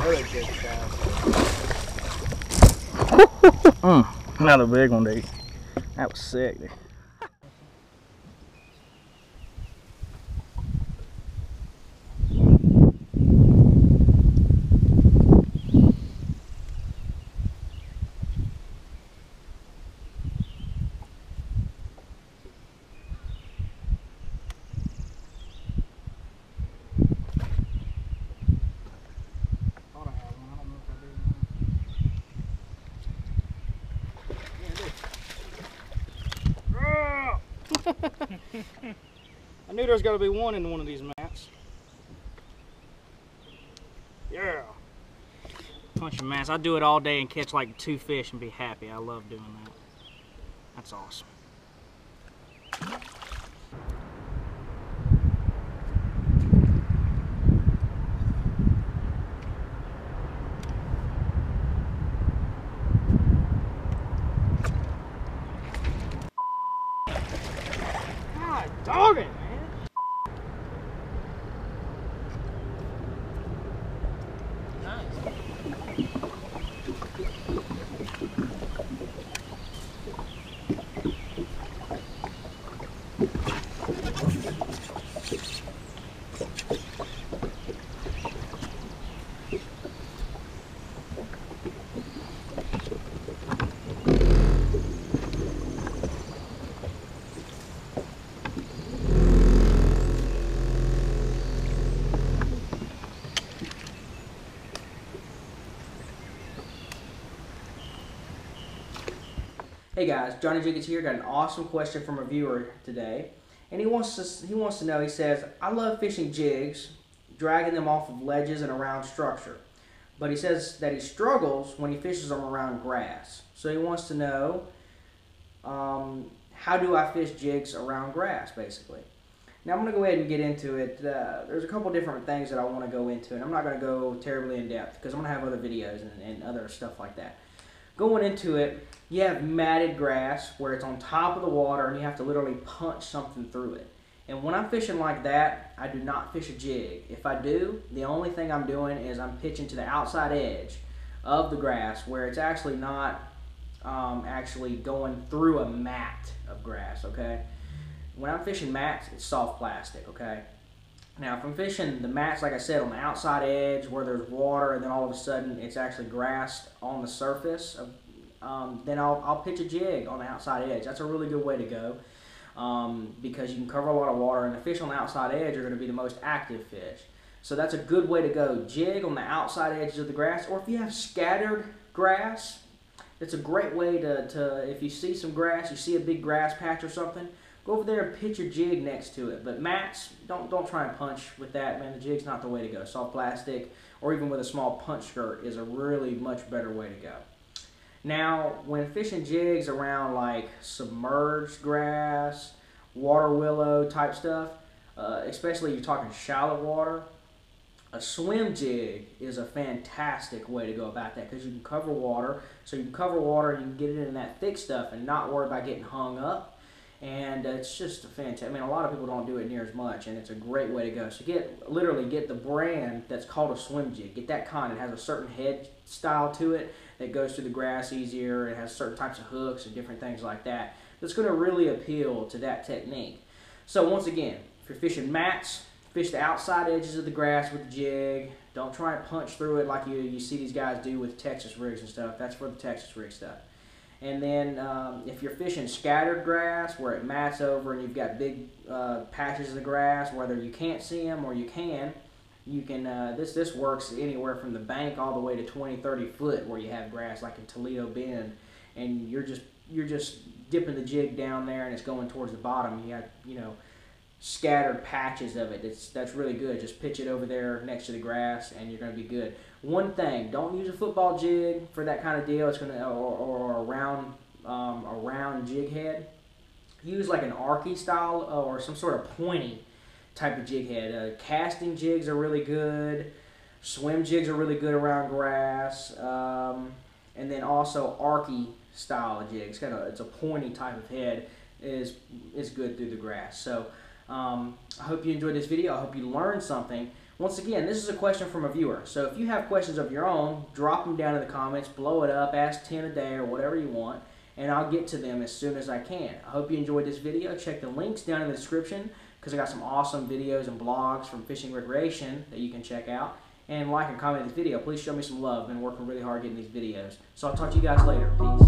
another jig cast. Another big one, dude. That was sick, dude. I knew there was got to be one in one of these mats. Yeah. Punching mats. I do it all day and catch like 2 fish and be happy. I love doing that. That's awesome. God dog it, man. Hey guys, Johnny Jigs here. Got an awesome question from a viewer today, and he wants to know. He says, "I love fishing jigs, dragging them off of ledges and around structure, but he says that he struggles when he fishes them around grass. So he wants to know, how do I fish jigs around grass, basically." Now I'm going to go ahead and get into it. There's a couple different things that I want to go into, and I'm not going to go terribly in depth because I'm going to have other videos and other stuff like that. Going into it, you have matted grass where it's on top of the water and you have to literally punch something through it. And when I'm fishing like that, I do not fish a jig. If I do, the only thing I'm doing is I'm pitching to the outside edge of the grass where it's actually not actually going through a mat of grass, okay? When I'm fishing mats, it's soft plastic, okay? Now, if I'm fishing the mats, like I said, on the outside edge where there's water and then all of a sudden it's actually grass on the surface, then I'll pitch a jig on the outside edge. That's a really good way to go because you can cover a lot of water, and the fish on the outside edge are going to be the most active fish. So that's a good way to go. Jig on the outside edges of the grass, or if you have scattered grass, it's a great way to if you see some grass, you see a big grass patch or something, go over there and pitch your jig next to it. But mats, don't try and punch with that, man. The jig's not the way to go. Soft plastic, or even with a small punch skirt, is a really much better way to go. Now, when fishing jigs around like submerged grass, water willow type stuff, especially if you're talking shallow water, a swim jig is a fantastic way to go about that because you can cover water. So you can cover water and you can get it in that thick stuff and not worry about getting hung up. And it's just a fantastic. I mean, a lot of people don't do it near as much, and it's a great way to go. So literally get the brand that's called a swim jig. Get that kind. It has a certain head style to it that goes through the grass easier. It has certain types of hooks and different things like that. That's going to really appeal to that technique. So once again, if you're fishing mats, fish the outside edges of the grass with the jig. Don't try and punch through it like you see these guys do with Texas rigs and stuff. That's for the Texas rig stuff. And then if you're fishing scattered grass where it mats over and you've got big patches of grass, whether you can't see them or you can, this works anywhere from the bank all the way to 20, 30 foot where you have grass like in Toledo Bend, and you're just dipping the jig down there and it's going towards the bottom. You got scattered patches of it. That's really good. Just pitch it over there next to the grass and you're going to be good. One thing, don't use a football jig for that kind of deal. It's gonna or a round jig head. Use like an arky style or some sort of pointy type of jig head. Casting jigs are really good. Swim jigs are really good around grass. And then also arky style jigs. It's a pointy type of head is good through the grass. So I hope you enjoyed this video. I hope you learned something. Once again, this is a question from a viewer. So if you have questions of your own, drop them down in the comments, blow it up, ask 10 a day or whatever you want, and I'll get to them as soon as I can. I hope you enjoyed this video. Check the links down in the description because I got some awesome videos and blogs from Fishing Recreation that you can check out. And like and comment this video. Please show me some love. I've been working really hard getting these videos. So I'll talk to you guys later. Peace.